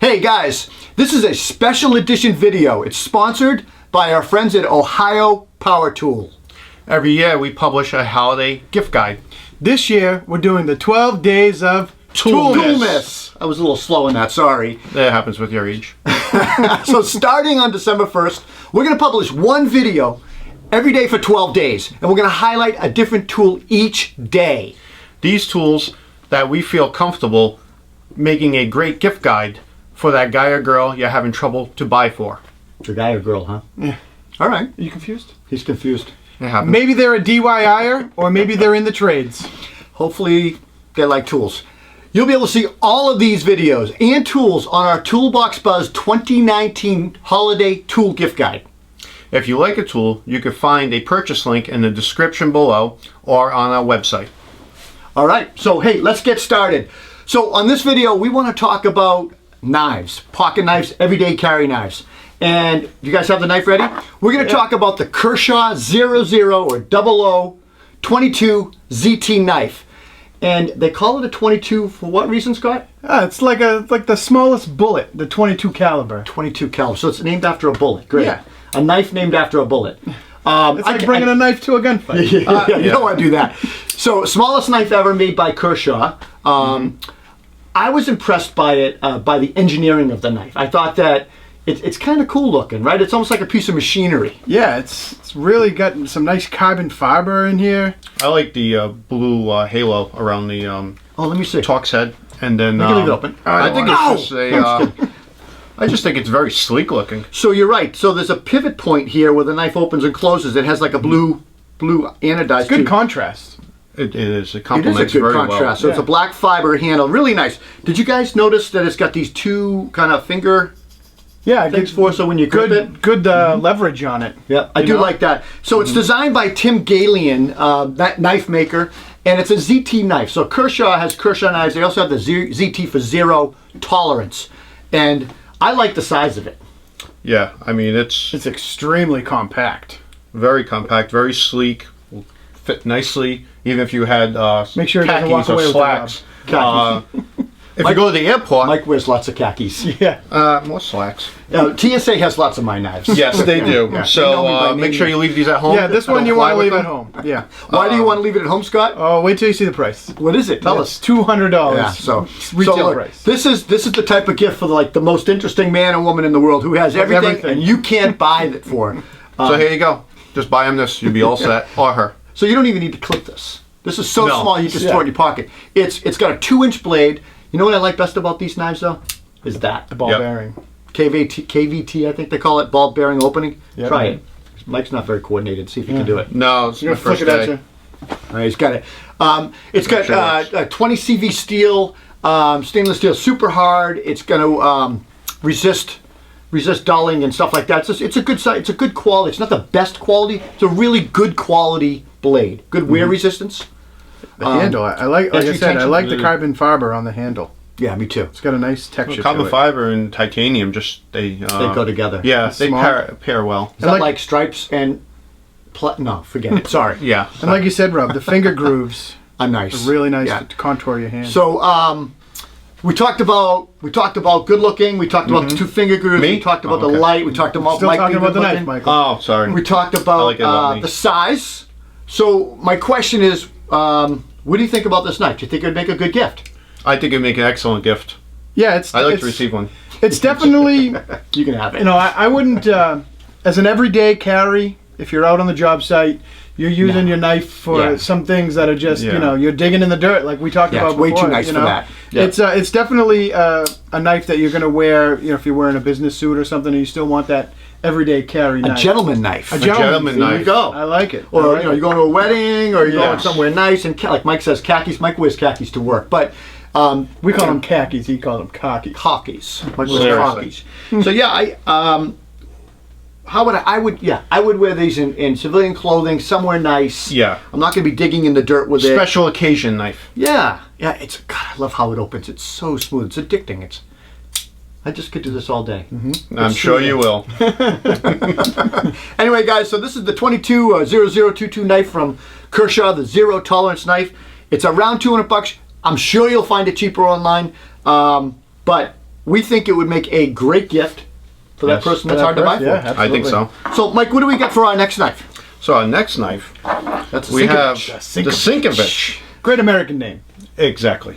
Hey guys, this is a special edition video. It's sponsored by our friends at Ohio Power Tool. Every year we publish a holiday gift guide. This year we're doing the 12 days of Toolmas. I was a little slow in that, sorry. That happens with your age. So starting on December 1st, we're going to publish one video every day for 12 days. And we're going to highlight a different tool each day. These tools that we feel comfortable making a great gift guide for that guy or girl you're having trouble to buy for. The guy or girl, huh? Yeah. All right. Are you confused? He's confused. It happens. Maybe they're a DIYer or maybe they're in the trades. Hopefully they like tools. You'll be able to see all of these videos and tools on our Toolbox Buzz 2019 Holiday Tool Gift Guide. If you like a tool, you can find a purchase link in the description below or on our website. All right, so hey, let's get started. So on this video, we want to talk about knives, pocket knives, everyday carry knives. And you guys have the knife ready? We're going to talk about the Kershaw 00 or 00 22 ZT knife. And they call it a 22 for what reason, Scott? It's like the smallest bullet, the 22 caliber. 22 caliber. So it's named after a bullet. Great. Yeah. A knife named after a bullet. It's like bringing a knife to a gunfight. You don't want to do that. So smallest knife ever made by Kershaw. I was impressed by it, by the engineering of the knife. I thought that it's kind of cool looking, right? It's almost like a piece of machinery. Yeah, it's really got some nice carbon fiber in here. I like the blue halo around the Oh, let me see. Torx head, and then We can leave it open. I think it's Ow! just a. I just think it's very sleek looking. So you're right. So there's a pivot point here where the knife opens and closes. It has like a blue anodized. It's good contrast. It is. It It is complements a good very contrast. well. So it's a black fiber handle. Really nice. Did you guys notice that it's got these two kind of finger Yeah, things for so when you grip it? good leverage on it. Yeah, I do like that. So it's designed by Tim Galian, that knife maker, and it's a ZT knife. So Kershaw has Kershaw knives. They also have the ZT for zero tolerance, and I like the size of it. Yeah, I mean it's It's extremely compact. very compact, very sleek, will fit nicely. Even if you had Make sure it doesn't walk khakis or away with the slacks. Khakis. If you go to the airport, Mike wears lots of khakis. Yeah. more slacks. TSA has lots of my knives. Yes, they do. They know me by So name. make sure you leave these at home. Yeah, this one Don't you fly want to with leave them. at home. Yeah. Why do you want to leave it at home, Scott? Oh, wait till you see the price. What is it? Tell us. It's $200. Yeah, so retail look, price. This is the type of gift for like the most interesting man and woman in the world who has everything, and you can't buy it for. So here you go. Just buy him this. You'll be all set. Or her. So you don't even need to clip this. This is so No. small you just throw it in your pocket. It's got a 2-inch blade. You know what I like best about these knives though? Is that The ball Yep. bearing. KVT I think they call it, ball bearing opening. Yep. Try it. Mike's not very coordinated. See if you can do it. No, it's You're my gonna flick first it at day. you. All right, he's got it. It's got Sure works. 20 CV steel, stainless steel, super hard. It's going to resist dulling and stuff like that. It's a good size. It's a good quality. It's not the best quality. It's a really good quality blade. Good wear resistance. The handle. I like edge I said, I retention. like the carbon fiber on the handle. Yeah, me too. It's got a nice texture Carbon to it. fiber and titanium they go together. Yeah, It's they smart. pair well. Is that like- like stripes and no, forget it. Sorry. Yeah. And like you said, Rob, the finger grooves I'm nice. are really nice Yeah. to contour your hand. So we talked about good looking. We talked about the two finger grooves. Me? We talked about Oh, the okay. light. We talked about Still Mike talking being about the good knife, looking. Michael. Oh, sorry. We talked I about like it about me. the size. So my question is, what do you think about this knife? Do you think it would make a good gift? I think it'd make an excellent gift. Yeah, I like to receive one. It's definitely, You can have it. I wouldn't, as an everyday carry, if you're out on the job site, you're using your knife for Yeah. some things that are just, Yeah. you're digging in the dirt like we talked Yeah, about it's way before. too nice for that. Yeah. It's definitely a knife that you're going to wear, if you're wearing a business suit or something and you still want that everyday carry A knife. gentleman knife. A gentleman There you knife. go. I like it. Or I like you're it. going to a wedding, or you're going Yes. somewhere nice, and like Mike says, khakis. Mike wears khakis to work, but We call them khakis, he called them cocky. khakis. Mike wears Seriously. khakis. So yeah, I would wear these in civilian clothing, somewhere nice. Yeah. I'm not going to be digging in the dirt with it. Special occasion knife. Yeah, it's God. I love how it opens. It's so smooth. It's addicting. I just could do this all day. I'm sure you will. Anyway, guys, so this is the 22-0022 knife from Kershaw, the zero tolerance knife. It's around $200. I'm sure you'll find it cheaper online, but we think it would make a great gift for that Yes. person that's hard to buy for. Yeah, I think so. So, Mike, what do we get for our next knife? So our next knife, That's a we have Sinkovich. the Sinkovich. Great American name. Exactly.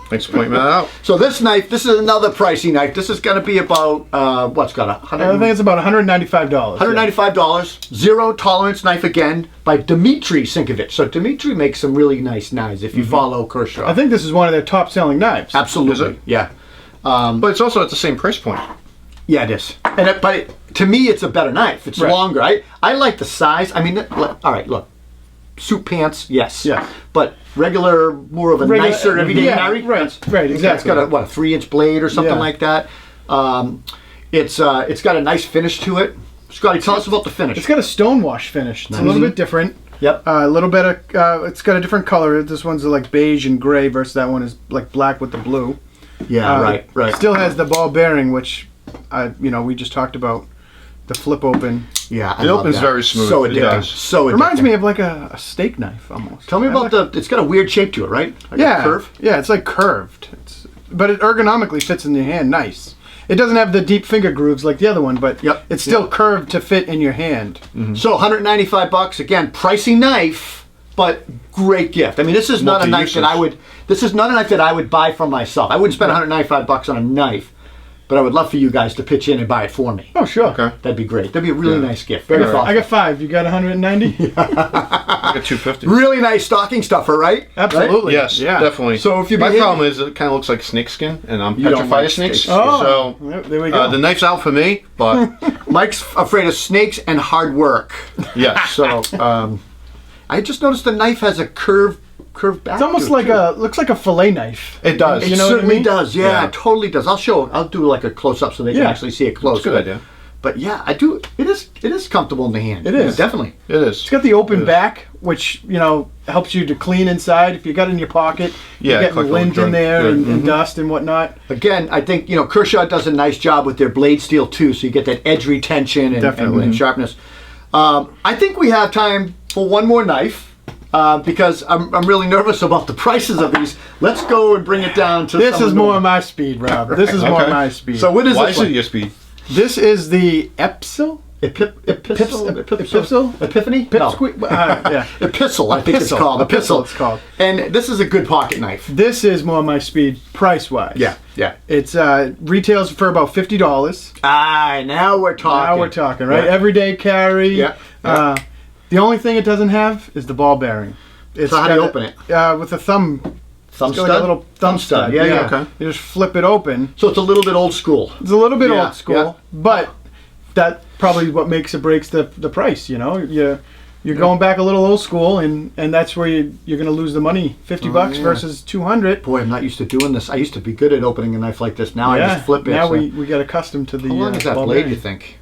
Thanks for pointing that out. So this knife, this is another pricey knife. This is going to be about, what's got a I think it's about $195. $195. Zero tolerance knife again by Dmitry Sinkovich. So Dmitry makes some really nice knives if you follow Kershaw. I think this is one of their top-selling knives. Absolutely. Is it? Yeah. But it's also at the same price point. Yeah, it is. But to me, it's a better knife. It's Right. longer. I like the size. I mean, all right, look. Suit pants, yes. Yeah. But regular, more of a nicer everyday carry. Right, It's exactly. got a 3-inch blade or something Yeah. like that. It's got a nice finish to it. Scotty, tell us about the finish. It's got a stonewash finish. It's a little bit different. Yep. A little bit of, it's got a different color. This one's like beige and gray versus that one is like black with the blue. Yeah, It right. Still has the ball bearing, which, we just talked about. The flip open. Yeah, I It love opens that. very smooth. So It addictive. does. So addictive. Reminds me of like a steak knife almost. Tell me about it's got a weird shape to it, right? Like a curve? Yeah, it's like curved. But it ergonomically fits in your hand nice. It doesn't have the deep finger grooves like the other one, but Yep. it's still curved to fit in your hand. So $195 again, pricey knife, but great gift. I mean, this is not a knife that I would buy for myself. I wouldn't spend $195 on a knife, but I would love for you guys to pitch in and buy it for me. Oh, sure. Okay. That'd be great. That'd be a really nice gift. Very Right. thoughtful. I got 5. You got 190? I got 250. Really nice stocking stuffer, right? Absolutely. Yes, Yeah. definitely. So if you my behave- problem is it kind of looks like snake skin, and I'm You don't petrified like of snakes. snakes. Oh, So there we go. the knife's out for me, but Mike's afraid of snakes and hard work. yes. So I just noticed the knife has a curved back. It's almost to it, like too. looks like a fillet knife. It does. It You know what I certainly mean? does. Yeah, Yeah. it totally does. I'll do like a close up so they can Yeah. actually see it close. It's a good idea. But yeah, I do. It is comfortable in the hand. It is. Yeah, definitely. It is. It's got the open Yes. back, which, helps you to clean inside. If you got it in your pocket, Yeah, you're getting collect all lint the in there junk. and dust and whatnot. Again, I think Kershaw does a nice job with their blade steel too, so you get that edge retention Definitely. and sharpness. I think we have time for one more knife. Because I'm really nervous about the prices of these. Let's go and bring it down to. This some is of more the- my speed, Rob. This is more Okay. my speed. So what is Why this is it one? your speed? this is the Epistle? Epistle? Epistle? Epiphany? Yeah. Epistle, I think it's Epistle. called. Epistle it's called. And this is a good pocket knife. This is more my speed price-wise. Yeah. It's retails for about $50. Now we're talking. Now we're talking, right? Yeah. Everyday carry. Yeah. The only thing it doesn't have is the ball bearing. It's So how do you got open it? With a thumb. Thumb It's got stud? like a little thumb stud. Yeah. Okay. You just flip it open. So it's a little bit old school. It's a little bit Yeah, old school, yeah. but that probably what makes or breaks the price. You're going back a little old school, and that's where you're going to lose the money. $50 yeah. versus $200. Boy, I'm not used to doing this. I used to be good at opening a knife like this. Now I just flip it. Now so- we got accustomed to the. How long is that ball blade, bearing. you think?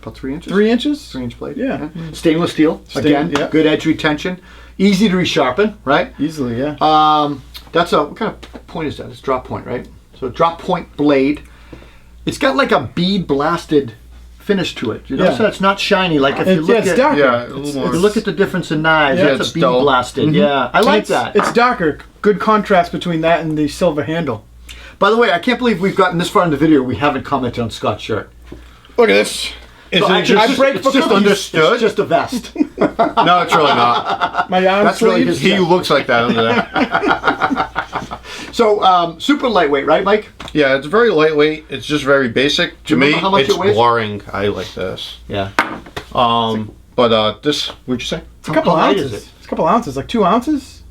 About 3 inches? 3 inches? 3-inch blade. Yeah. Stainless steel. Again, yeah. good edge retention. Easy to resharpen, right? Easily, yeah. That's what kind of point is that? It's drop point, right? So drop point blade. It's got like a bead blasted finish to it. You notice Yeah. that it's not shiny. Like if you It's, look it's at darker. Yeah, a It's- little more. if you look at the difference in knives, Yeah, that's it's a bead dull. blasted. Yeah, I like it's, that. It's darker. Good contrast between that and the silver handle. By the way, I can't believe we've gotten this far in the video. We haven't commented on Scott's shirt. Look at this. Is So it actually, just, it's break it's for just cookies. understood? It's just a vest. No, it's really not. My arm That's really sleeves. his- He looks like that under there. So super lightweight, right, Mike? Yeah, it's very lightweight. It's just very basic. To you me, remember how much it's it weighs? boring. I like this. Yeah. But this, what'd you say? It's a couple How light ounces. is it? It's a couple ounces, like 2 ounces.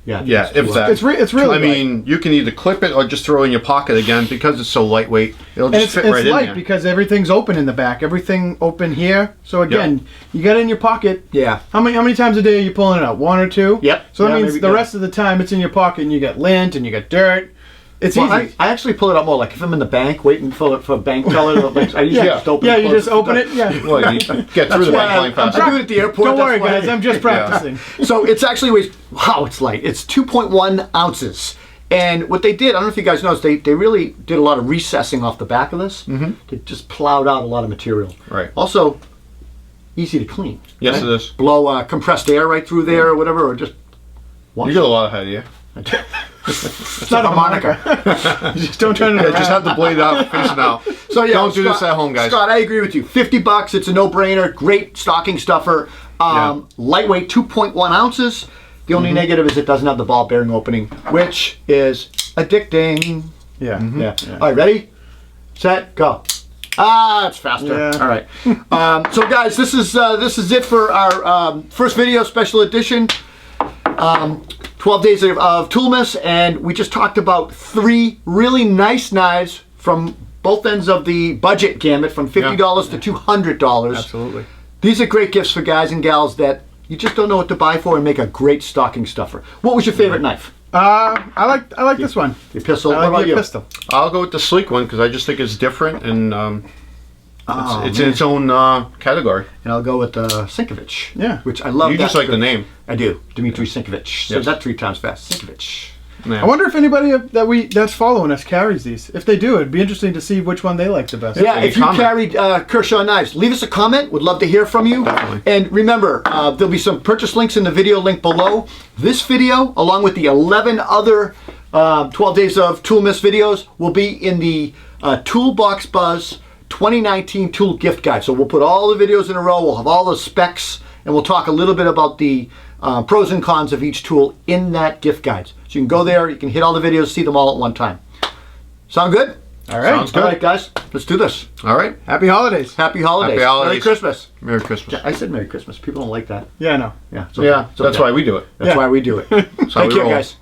Yeah. Yeah, if that. It's really. I light. mean, you can either clip it or just throw it in your pocket again because it's so lightweight. It'll And just it's, fit it's right in light there. because everything's open in the back. Everything open here. So again, you got it in your pocket. Yeah. How many times a day are you pulling it out? 1 or 2? Yep. So that Yeah, means maybe, the yeah. rest of the time it's in your pocket and you got lint and you got dirt. It's Well, easy. I actually pull it out more like if I'm in the bank waiting for bank teller. Like, I usually yeah, just open yeah, it. you close just open it. Yeah. Well, you get through the why bank line I'm faster. doing it at the airport. Don't that's worry, why- guys. I'm just practicing. So it's actually weighs, wow, it's light. It's 2.1 ounces. And what they did, I don't know if you guys noticed, they really did a lot of recessing off the back of this. Mm-hmm. They just plowed out a lot of material. Right. Also, easy to clean. Yes, right? it is. Blow compressed air right through there or whatever, or just wash You get a lot of head, yeah. It's not a harmonica. You just don't turn it Yeah, around. just have the blade out, facing out. So yeah, Don't do this at home, guys. Scott, I agree with you. $50, it's a no-brainer. Great stocking stuffer. Lightweight, 2.1 ounces. The only negative is it doesn't have the ball bearing opening, which is addicting. Yeah. Yeah. All right, ready, set, go. Ah, it's faster. Yeah. All right. So guys, this is it for our first video, special edition. 12 days of Toolmas, and we just talked about 3 really nice knives from both ends of the budget gamut, from $50 to $200. Absolutely. These are great gifts for guys and gals that you just don't know what to buy for and make a great stocking stuffer. What was your favorite knife? I like this one. The Epistle. I What like about the you? Epistle. I'll go with the sleek one because I just think it's different and it's in its own category. And I'll go with Sinkovich. Yeah. Which I love. You just like the name. I do. Dmitry Sinkovich. Said Yes. that 3 times fast. Sinkovich. Yeah. I wonder if anybody that's following us carries these. If they do, it'd be interesting to see which one they like the best. Yeah, Any if you comment. carried Kershaw knives, leave us a comment. Would love to hear from you. Definitely. And remember, there'll be some purchase links in the video link below. This video, along with the 11 other 12 Days of Toolmas videos, will be in the Toolbox Buzz 2019 Tool Gift Guide. So we'll put all the videos in a row. We'll have all the specs, and we'll talk a little bit about the pros and cons of each tool in that gift guide. So you can go there, you can hit all the videos, see them all at one time. Sound good? All right. Sounds good. All right, guys, let's do this. All right. Happy holidays. Happy holidays. Happy holidays. Merry Christmas. Merry Christmas. I said Merry Christmas. People don't like that. Yeah, I know. Yeah. It's Yeah, okay. It's that's okay. why we do it. That's Yeah. why we do it. That's how Take we care, roll. guys.